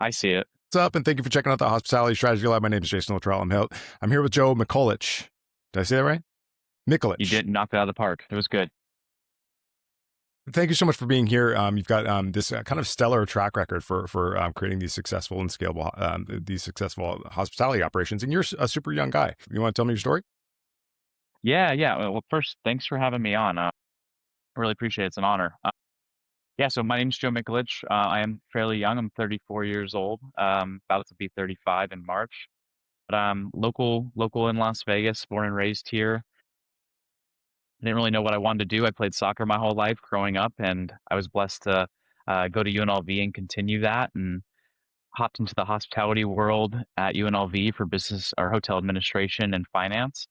I see it. What's up? And thank you for checking out the Hospitality Strategy Lab. My name is Jason Luttrell. I'm here with Joe Mikulich. Did I say that right? You Mikulich. did knock it out of the park. It was good. Thank you so much for being here. You've got this kind of stellar track record for creating these successful and scalable these successful hospitality operations. And you're a super young guy. You want to tell me your story? Yeah, yeah. Well, first, thanks for having me on. I really appreciate it. It's an honor. Yeah, so my name's Joe Mikulich. I am fairly young. I'm 34 years old. About to be 35 in March. But I'm local in Las Vegas, born and raised here. I didn't really know what I wanted to do. I played soccer my whole life growing up, and I was blessed to go to UNLV and continue that. And hopped into the hospitality world at UNLV for business or hotel administration and finance.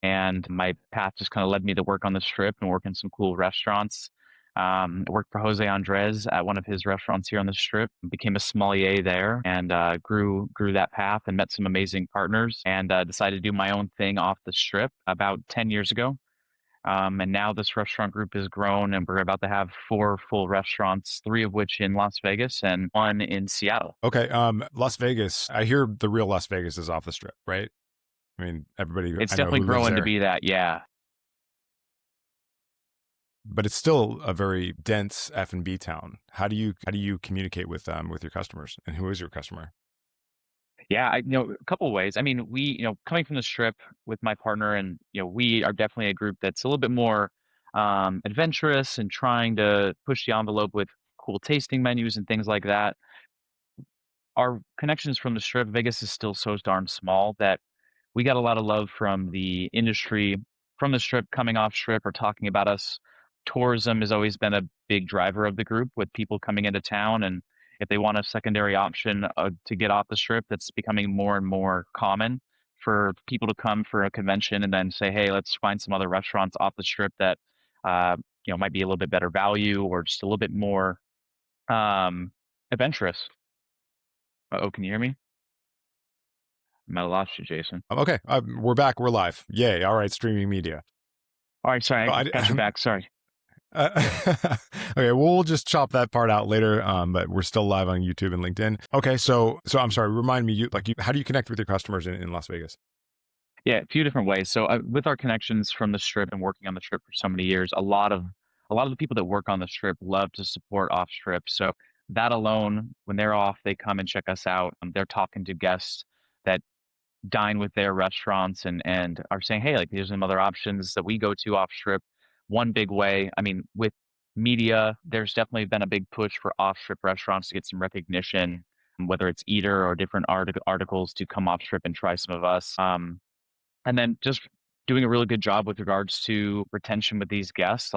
And my path just kind of led me to work on the strip and work in some cool restaurants. I worked for Jose Andres at one of his restaurants here on the strip, became a sommelier there, and grew that path and met some amazing partners, and decided to do my own thing off the strip about 10 years ago. And now this restaurant group has grown, and we're about to have four full restaurants, three of which in Las Vegas and one in Seattle. Okay. Las Vegas. I hear the real Las Vegas is off the strip, right? I mean, everybody It's I know definitely who lives growing to there, be that, yeah. but it's still a very dense F&B town. How do you communicate with your customers, and who is your customer? Yeah, a couple of ways. I mean, coming from the strip with my partner, and we are definitely a group that's a little bit more adventurous and trying to push the envelope with cool tasting menus and things like that. Our connections from the strip, Vegas is still so darn small that we got a lot of love from the industry from the strip coming off strip or talking about us. Tourism has always been a big driver of the group with people coming into town. And if they want a secondary option to get off the strip, that's becoming more and more common for people to come for a convention and then say, hey, let's find some other restaurants off the strip that, uh, might be a little bit better value or just a little bit more um, adventurous. Oh, can you hear me? I might have lost you, Jason. Okay, we're back. We're live. Yay! All right, streaming media. All right, sorry, Oh, I got you back. Sorry. okay, we'll just chop that part out later. But we're still live on YouTube and LinkedIn. Okay, so I'm sorry. Remind me, how do you connect with your customers in Las Vegas? Yeah, a few different ways. So with our connections from the strip and working on the strip for so many years, a lot of the people that work on the strip love to support off strip. So that alone, when they're off, they come and check us out. They're talking to guests that dine with their restaurants and are saying, hey, like here's some other options that we go to off strip. One big way, I mean, with media, there's definitely been a big push for off strip restaurants to get some recognition, whether it's Eater or different articles to come off strip and try some of us. And then just doing a really good job with regards to retention with these guests.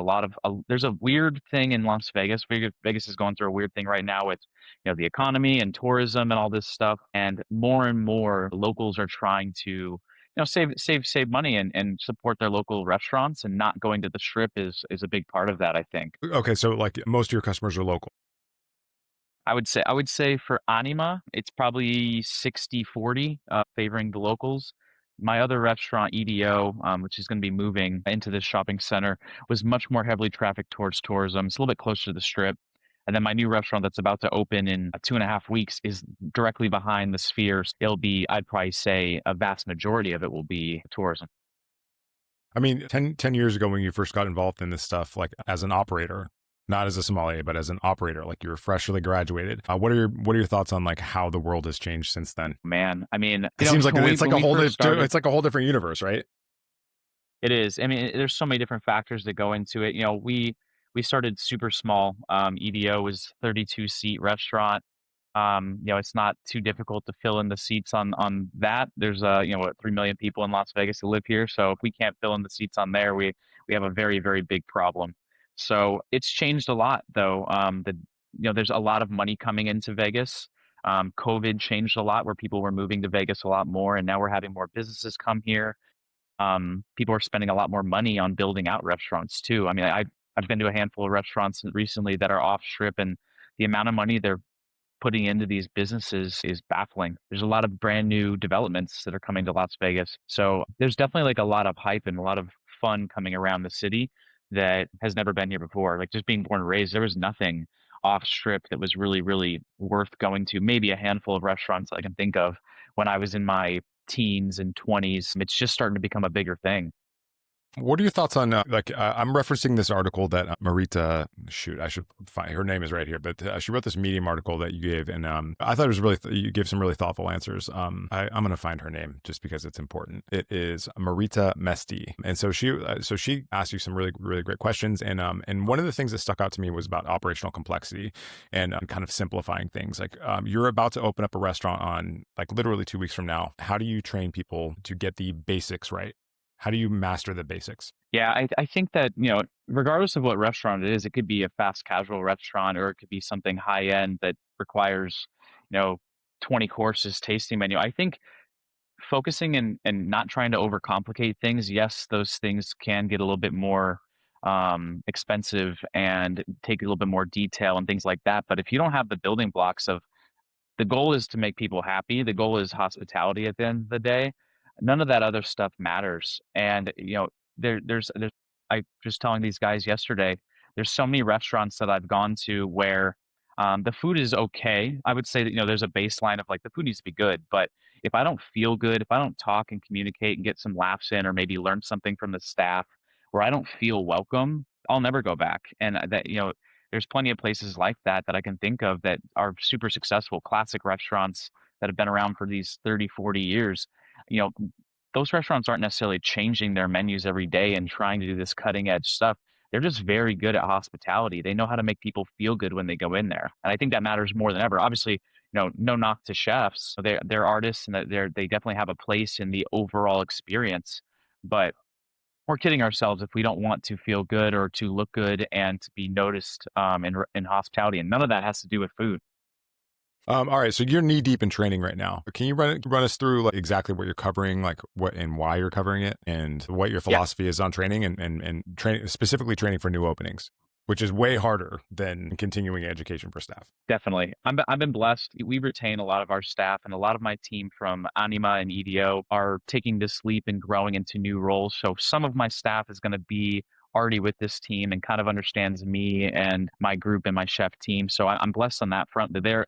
There's a weird thing in Las Vegas. Vegas is going through a weird thing right now with, the economy and tourism and all this stuff. And more locals are trying to, save money and support their local restaurants, and not going to the strip is a big part of that, I think. Okay, so like most of your customers are local. I would say for Anima, it's probably 60-40, favoring the locals. My other restaurant, EDO, which is going to be moving into this shopping center, was much more heavily trafficked towards tourism. It's a little bit closer to the strip. And then my new restaurant that's about to open in 2.5 weeks is directly behind the Spheres. I'd probably say a vast majority of it will be tourism. I mean, ten years ago when you first got involved in this stuff, like as an operator, not as a sommelier, but as an operator, like you were freshly graduated. What are your thoughts on like how the world has changed since then? Man, I mean, It seems like when we first started, it's like a whole different universe, right? it is. I mean, there's so many different factors that go into it. We started super small. EDO was 32 seat restaurant. It's not too difficult to fill in the seats on that. There's 3 million people in Las Vegas who live here, so if we can't fill in the seats on there, we have a very very big problem. So it's changed a lot though. There's a lot of money coming into Vegas. COVID changed a lot where people were moving to Vegas a lot more, and now we're having more businesses come here. People are spending a lot more money on building out restaurants too. I mean, I've been to a handful of restaurants recently that are off strip, and the amount of money they're putting into these businesses is baffling. There's a lot of brand new developments that are coming to Las Vegas. So there's definitely like a lot of hype and a lot of fun coming around the city that has never been here before. Like just being born and raised, there was nothing off strip that was really, really worth going to. Maybe a handful of restaurants I can think of when I was in my teens and 20s. It's just starting to become a bigger thing. What are your thoughts on I'm referencing this article that Marita, shoot, I should find her name is right here, but she wrote this Medium article that you gave, and I thought it was really you gave some really thoughtful answers. I'm going to find her name just because it's important. It is Marita Mesti, and so she asked you some really really great questions, and one of the things that stuck out to me was about operational complexity and kind of simplifying things. Like you're about to open up a restaurant on like literally 2 weeks from now. How do you train people to get the basics right? How do you master the basics? Yeah, I think that, regardless of what restaurant it is, it could be a fast casual restaurant or it could be something high end that requires, you know, 20 courses tasting menu. I think focusing and not trying to overcomplicate things. Yes, those things can get a little bit more expensive and take a little bit more detail and things like that. But if you don't have the building blocks of the goal is to make people happy. The goal is hospitality at the end of the day. None of that other stuff matters. And there's I was telling these guys yesterday, there's so many restaurants that I've gone to where the food is okay. I would say that there's a baseline of like the food needs to be good, but if I don't feel good, if I don't talk and communicate and get some laughs in, or maybe learn something from the staff, where I don't feel welcome, I'll never go back. And that there's plenty of places like that that I can think of that are super successful, classic restaurants that have been around for these 30, 40 years. You know, those restaurants aren't necessarily changing their menus every day and trying to do this cutting edge stuff. They're just very good at hospitality. They know how to make people feel good when they go in there. And I think that matters more than ever. Obviously, no knock to chefs. They're artists and that they definitely have a place in the overall experience. But we're kidding ourselves if we don't want to feel good or to look good and to be noticed in hospitality. And none of that has to do with food. All right, so you're knee deep in training right now. Can you run us through like exactly what you're covering, like what and why you're covering it, and what your Yeah, philosophy is on training and training specifically training for new openings, which is way harder than continuing education for staff. definitely. I've been blessed. We retain a lot of our staff, and a lot of my team from Anima and EDO are taking this leap and growing into new roles. So some of my staff is going to be already with this team and kind of understands me and my group and my chef team. So I'm blessed on that front that they're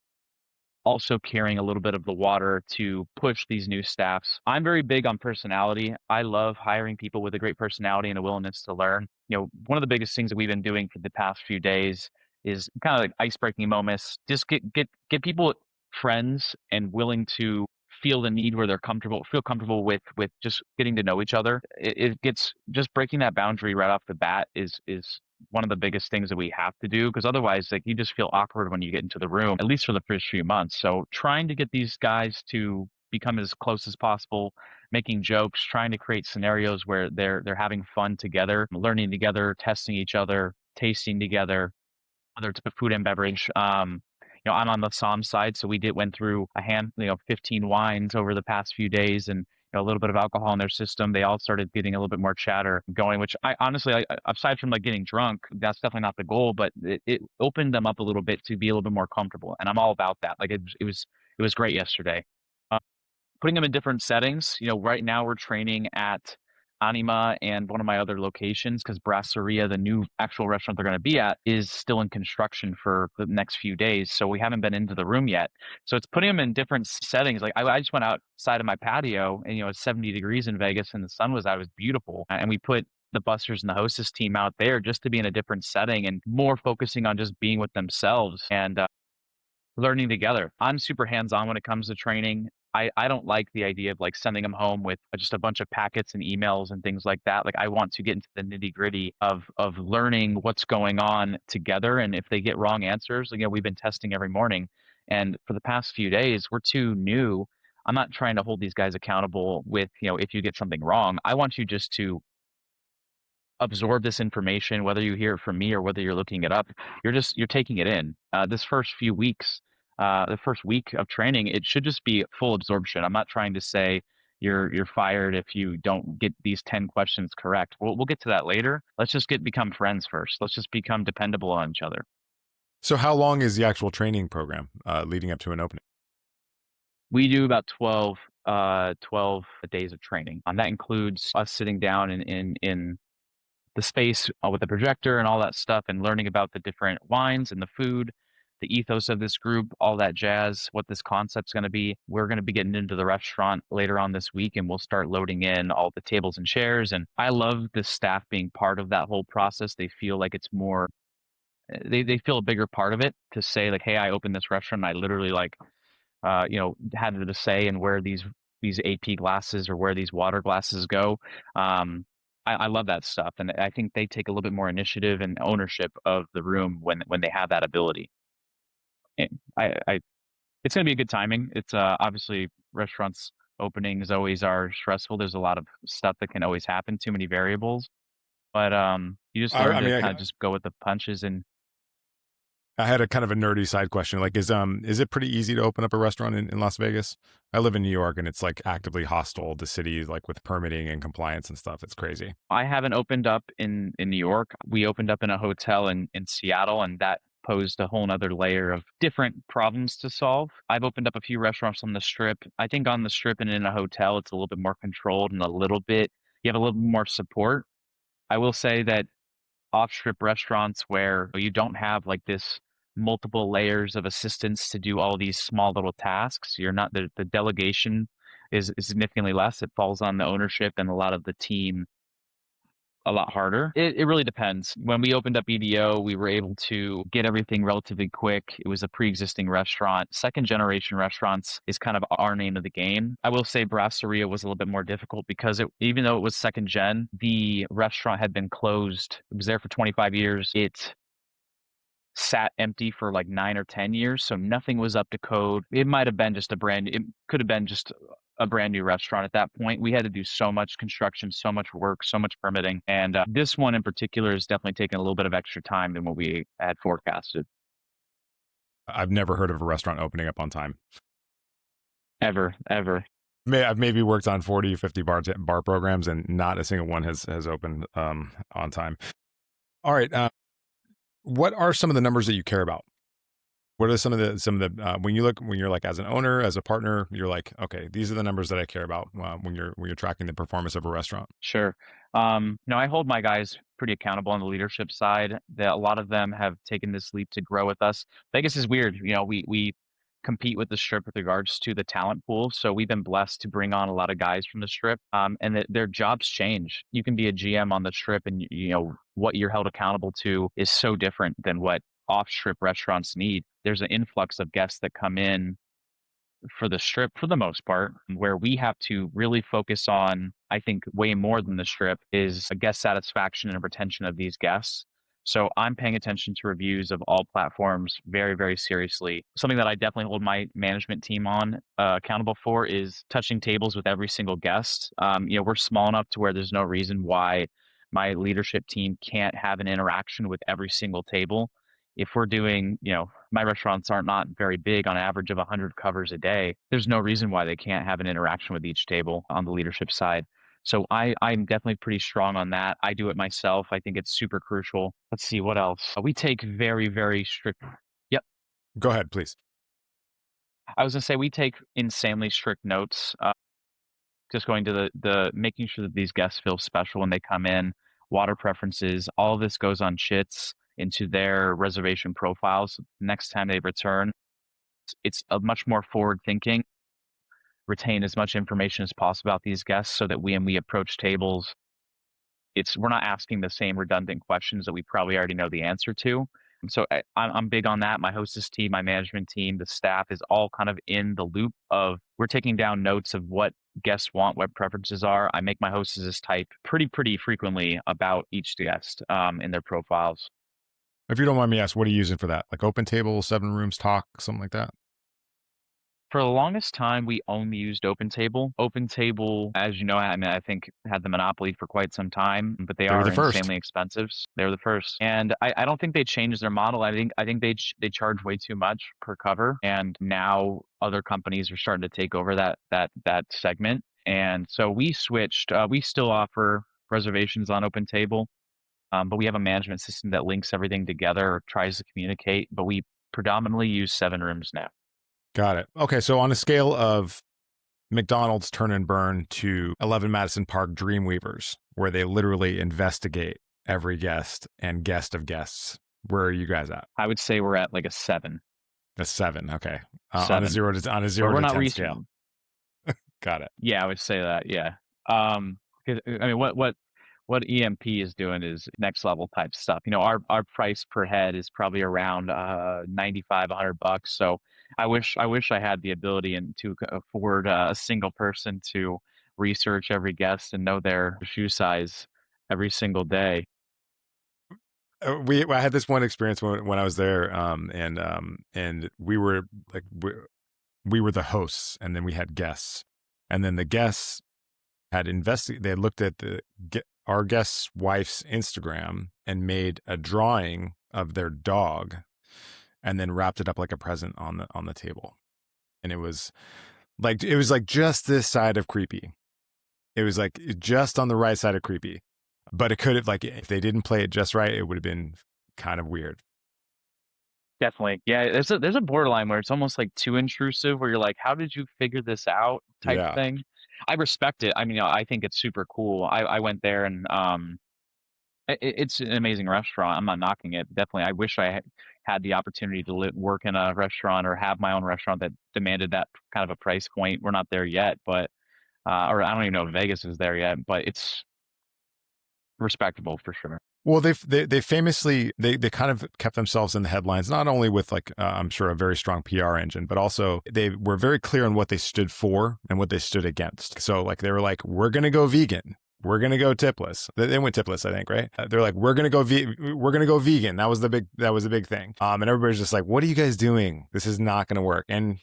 also carrying a little bit of the water to push these new staffs. I'm very big on personality. I love hiring people with a great personality and a willingness to learn. One of the biggest things that we've been doing for the past few days is kind of like ice breaking moments. Just get people friends and willing to feel the need where they're comfortable, feel comfortable with just getting to know each other. It gets just breaking that boundary right off the bat is one of the biggest things that we have to do because otherwise like you just feel awkward when you get into the room at least for the first few months. So trying to get these guys to become as close as possible, making jokes, trying to create scenarios where they're having fun together, learning together, testing each other, tasting together, whether it's food and beverage. I'm on the Somm side, so we went through 15 wines over the past few days, and a little bit of alcohol in their system. They all started getting a little bit more chatter going, which I honestly, aside from like getting drunk, that's definitely not the goal, but it opened them up a little bit to be a little bit more comfortable, and I'm all about that. Like it was great yesterday. Uh, Putting them in different settings. Right now we're training at Anima and one of my other locations because Brasseria, the new actual restaurant they're going to be at, is still in construction for the next few days. So we haven't been into the room yet. So it's putting them in different settings. Like I just went outside of my patio and, it's 70 degrees in Vegas and the sun was out. It was beautiful. And we put the busters and the hostess team out there just to be in a different setting and more focusing on just being with themselves and learning together. I'm super hands-on when it comes to training. I don't like the idea of like sending them home with just a bunch of packets and emails and things like that. Like I want to get into the nitty-gritty of learning what's going on together. And if they get wrong answers, we've been testing every morning. And for the past few days, we're too new. I'm not trying to hold these guys accountable with, if you get something wrong. I want you just to absorb this information, whether you hear it from me or whether you're looking it up. You're taking it in. This first few weeks, the first week of training, it should just be full absorption. I'm not trying to say you're fired if you don't get these 10 questions correct. We'll get to that later. Let's just become friends first. Let's just become dependable on each other. So, how long is the actual training program leading up to an opening? We do about 12 days of training. That includes us sitting down in the space with the projector and all that stuff and learning about the different wines and the food. the ethos of this group, all that jazz, what this concept's going to be. We're going to be getting into the restaurant later on this week, and we'll start loading in all the tables and chairs. And I love the staff being part of that whole process. They feel like it's more, they feel a bigger part of it to say like, hey, I opened this restaurant. And I literally like, had the say in where these AP glasses or where these water glasses go. I love that stuff, and I think they take a little bit more initiative and ownership of the room when they have that ability. And it's going to be a good timing. It's obviously restaurants openings always are stressful. There's a lot of stuff that can always happen, too many variables, but you just learn I to mean, kind of just go with the punches. And I had a kind of a nerdy side question. Like, is it pretty easy to open up a restaurant in Las Vegas? I live in New York, and it's like actively hostile to cities, like with permitting and compliance and stuff. It's crazy. I haven't opened up in New York. We opened up in a hotel in Seattle, and that posed a whole nother layer of different problems to solve. I've opened up a few restaurants on the strip. I think on the strip and in a hotel, it's a little bit more controlled and a little bit, you have a little more support. I will say that off strip restaurants where you don't have like this multiple layers of assistance to do all these small little tasks, you're not, the delegation is significantly less. It falls on the ownership and a lot of the team a lot harder. It really depends. When we opened up EDO, we were able to get everything relatively quick. It was a pre-existing restaurant. Second generation restaurants is kind of our name of the game. I will say Brasseria was a little bit more difficult because even though it was second gen, the restaurant had been closed. It was there for 25 years. It sat empty for like 9 or 10 years, so nothing was up to code. It might have been just it could have been just a brand new restaurant at that point. We had to do so much construction, so much work, so much permitting, and this one in particular has definitely taken a little bit of extra time than what we had forecasted. I've never heard of a restaurant opening up on time. Ever. I've maybe worked on 40, 50 bar programs, and not a single one has opened on time. All right. What are some of the numbers that you care about? What are some of the when you're like as an owner, as a partner, you're like, okay, these are the numbers that I care about when you're tracking the performance of a restaurant. Sure. No, I hold my guys pretty accountable on the leadership side. That a lot of them have taken this leap to grow with us. Vegas is weird. We compete with the strip with regards to the talent pool. So we've been blessed to bring on a lot of guys from the strip. And that their jobs change. You can be a GM on the strip, and what you're held accountable to is so different than what off strip restaurants need. There's an influx of guests that come in for the strip for the most part, where we have to really focus on, I think, way more than the strip is a guest satisfaction and retention of these guests. So I'm paying attention to reviews of all platforms very, very seriously. Something that I definitely hold my management team on accountable for is touching tables with every single guest. We're small enough to where there's no reason why my leadership team can't have an interaction with every single table. If we're doing, my restaurants are not very big on average of 100 covers a day. There's no reason why they can't have an interaction with each table on the leadership side. So I'm definitely pretty strong on that. I do it myself. I think it's super crucial. Let's see what else. We take very, very strict. Yep. Go ahead, please. I was gonna say we take insanely strict notes. Just going to the making sure that these guests feel special when they come in, water preferences, all of this goes on chits into their reservation profiles. Next time they return, it's a much more forward thinking, retain as much information as possible about these guests so that when we approach tables, we're not asking the same redundant questions that we probably already know the answer to. So I'm big on that. My hostess team, my management team, the staff is all kind of in the loop of we're taking down notes of what guests want, what preferences are. I make my hostesses type pretty frequently about each guest in their profiles. If you don't mind me asking, what are you using for that? Like Open Table, Seven Rooms, Talk, something like that? For the longest time, we only used OpenTable. OpenTable, as you know, I mean, I think had the monopoly for quite some time, but they They were are the first. insanely expensive. They were the first, and I don't think they changed their model. I think they charge way too much per cover, and now other companies are starting to take over that segment. And so we switched. We still offer reservations on OpenTable, but we have a management system that links everything together or tries to communicate. But we predominantly use Seven Rooms now. Got it. Okay, so on a scale of McDonald's Turn and Burn to 11 Madison Park Dreamweavers, where they literally investigate every guest and guest of guests, Where are you guys at? I would say we're at like a seven, A 7. Okay. On a seven, on a but 0 we're to not 10 scale. recent. Got it. Yeah, I would say that. Yeah. 'Cause, I mean, what EMP is doing is next level type stuff. Our price per head is probably around 95, $100. So I wish I had the ability and to afford a single person to research every guest and know their shoe size every single day. I had this one experience when I was there, and we were like we were the hosts, and then we had guests, and then the guests had invested. They had looked at our guest's wife's Instagram and made a drawing of their dog, and then wrapped it up like a present on the table, and it was like just this side of creepy. It was like just on the right side of creepy, but it could have, like, if they didn't play it just right, it would have been kind of weird. Definitely. Yeah, there's a borderline where it's almost like too intrusive where you're like, how did you figure this out type Yeah. thing. I respect it. I mean, I think it's super cool. I went there and it's an amazing restaurant. I'm not knocking it. Definitely. I wish I had the opportunity to work in a restaurant or have my own restaurant that demanded that kind of a price point. We're not there yet, but or I don't even know if Vegas is there yet, but it's respectable for sure. Well, they famously they kind of kept themselves in the headlines, not only with, like, I'm sure, a very strong PR engine, but also they were very clear on what they stood for and what they stood against. So, like, they were like, we're gonna go vegan. We're gonna go tipless. They went tipless, I think, right? They're like, we're gonna go vegan. That was a big thing. And everybody's just like, what are you guys doing? This is not gonna work. And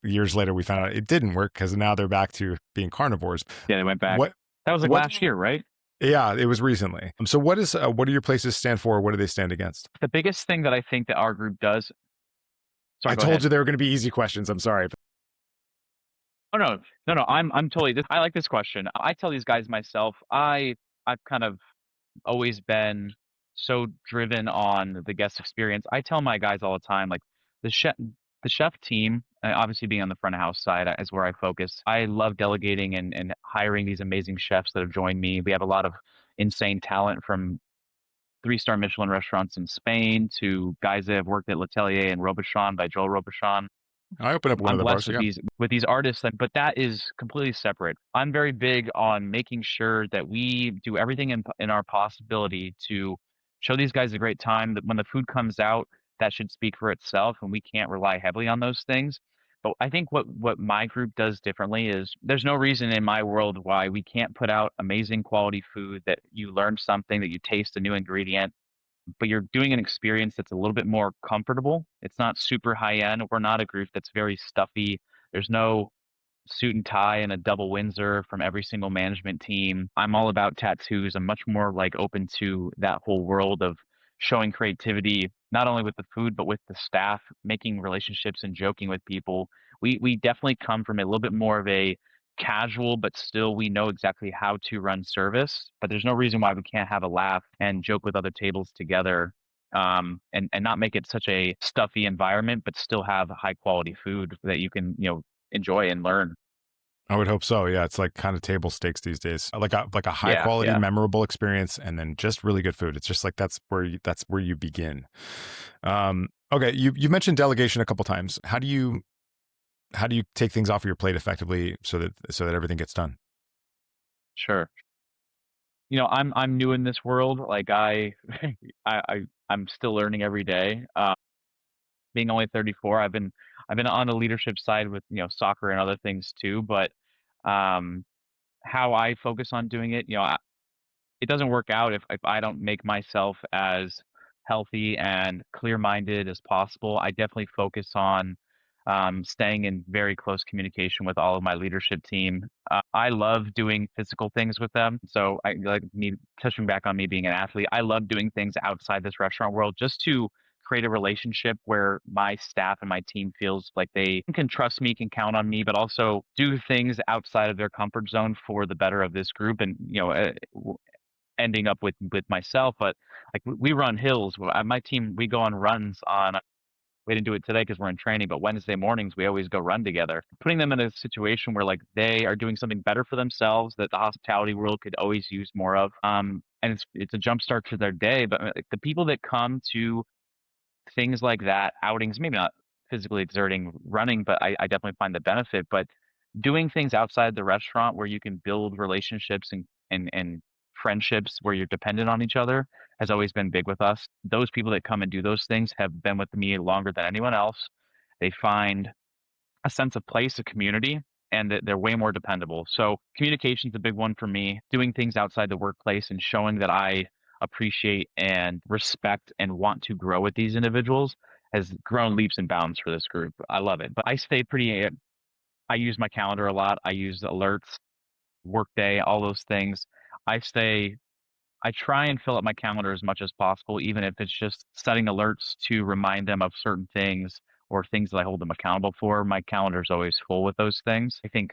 years later, we found out it didn't work because now they're back to being carnivores. Yeah, they went back. What That was like what last year, right? Yeah, it was recently. So what do your places stand for? What do they stand against? The biggest thing that I think that our group does. I Sorry, go told ahead. you they were going to be easy questions. I'm sorry. Oh no, no, no. I'm totally. I like this question. I tell these guys myself. I've kind of always been so driven on the guest experience. I tell my guys all the time, like the chef team, obviously being on the front of house side is where I focus. I love delegating and hiring these amazing chefs that have joined me. We have a lot of insane talent from three-star Michelin restaurants in Spain to guys that have worked at L'Atelier and Robuchon by Joel Robuchon. I opened up one I'm of the blessed bars. with Yeah. these artists, but that is completely separate. I'm very big on making sure that we do everything in our possibility to show these guys a great time. That when the food comes out, that should speak for itself, and we can't rely heavily on those things. But I think what my group does differently is there's no reason in my world why we can't put out amazing quality food that you learn something, that you taste a new ingredient, but you're doing an experience that's a little bit more comfortable. It's not super high end. We're not a group that's very stuffy. There's no suit and tie and a double Windsor from every single management team. I'm all about tattoos. I'm much more like open to that whole world of showing creativity, not only with the food, but with the staff, making relationships and joking with people. We definitely come from a little bit more of a casual, but still we know exactly how to run service. But there's no reason why we can't have a laugh and joke with other tables together. And not make it such a stuffy environment, but still have high quality food that you can, enjoy and learn. I would hope so. Yeah, it's like kind of table stakes these days. Like a high Yeah, quality, yeah, memorable experience, and then just really good food. It's just like that's where you begin. Okay, you mentioned delegation a couple times. How do you take things off of your plate effectively so that everything gets done? sure. I'm new in this world. Like I'm still learning every day. Being only 34, I've been on the leadership side with soccer and other things too. But um, how I focus on doing it, it doesn't work out if I don't make myself as healthy and clear-minded as possible. I definitely focus on staying in very close communication with all of my leadership team. I love doing physical things with them. So I like me touching back on me being an athlete. I love doing things outside this restaurant world just to create a relationship where my staff and my team feels like they can trust me, can count on me, but also do things outside of their comfort zone for the better of this group. And ending up with myself. But like we run hills. My team, we go on runs on. We didn't do it today because we're in training, but Wednesday mornings we always go run together. Putting them in a situation where like they are doing something better for themselves that the hospitality world could always use more of. and it's a jump start to their day. But like, the people that come to things like that, outings, maybe not physically exerting running, but I definitely find the benefit. But doing things outside the restaurant where you can build relationships and friendships where you're dependent on each other has always been big with us. Those people that come and do those things have been with me longer than anyone else. They find a sense of place, a community, and that they're way more dependable. So communication's a big one for me. Doing things outside the workplace and showing that I appreciate and respect and want to grow with these individuals has grown leaps and bounds for this group. I love it. But I stay pretty I use my calendar a lot. I use alerts, workday, all those things. I stay I try and fill up my calendar as much as possible, even if it's just setting alerts to remind them of certain things or things that I hold them accountable for. My calendar is always full with those things. I think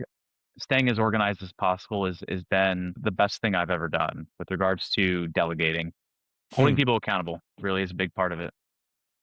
staying as organized as possible is been the best thing I've ever done with regards to delegating. Holding Hmm. people accountable really is a big part of it.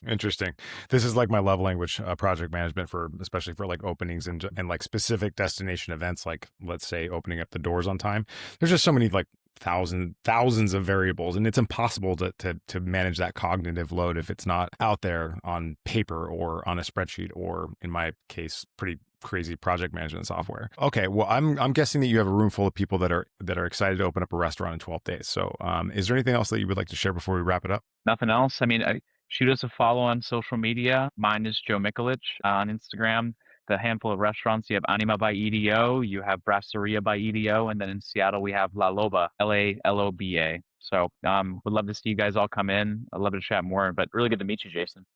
Interesting. This is like my love language, project management for especially for like openings and like specific destination events, like let's say opening up the doors on time. There's just so many like thousands of variables, and it's impossible to manage that cognitive load if it's not out there on paper or on a spreadsheet or in my case, pretty crazy project management software. Okay, well, I'm guessing that you have a room full of people that are excited to open up a restaurant in 12 days. So, is there anything else that you would like to share before we wrap it up? Nothing else. I mean, shoot us a follow on social media. Mine is Joe Mikulich on Instagram. The handful of restaurants you have Anima by EDO, you have Brasseria by EDO, and then in Seattle we have La Loba, LALOBA. So would love to see you guys all come in. I'd love to chat more, but really good to meet you, Jason.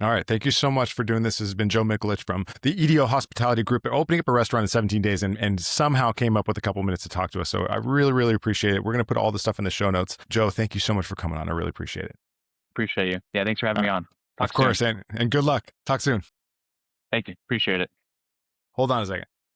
All right. Thank you so much for doing this. This has been Joe Mikulich from the EDO Hospitality Group. They're opening up a restaurant in 17 days and somehow came up with a couple minutes to talk to us. So I really, really appreciate it. We're going to put all the stuff in the show notes. Joe, thank you so much for coming on. I really appreciate it. Appreciate you. Yeah, thanks for having me on. Of Talk soon. course. And good luck. Talk soon. Thank you. Appreciate it. Hold on a second.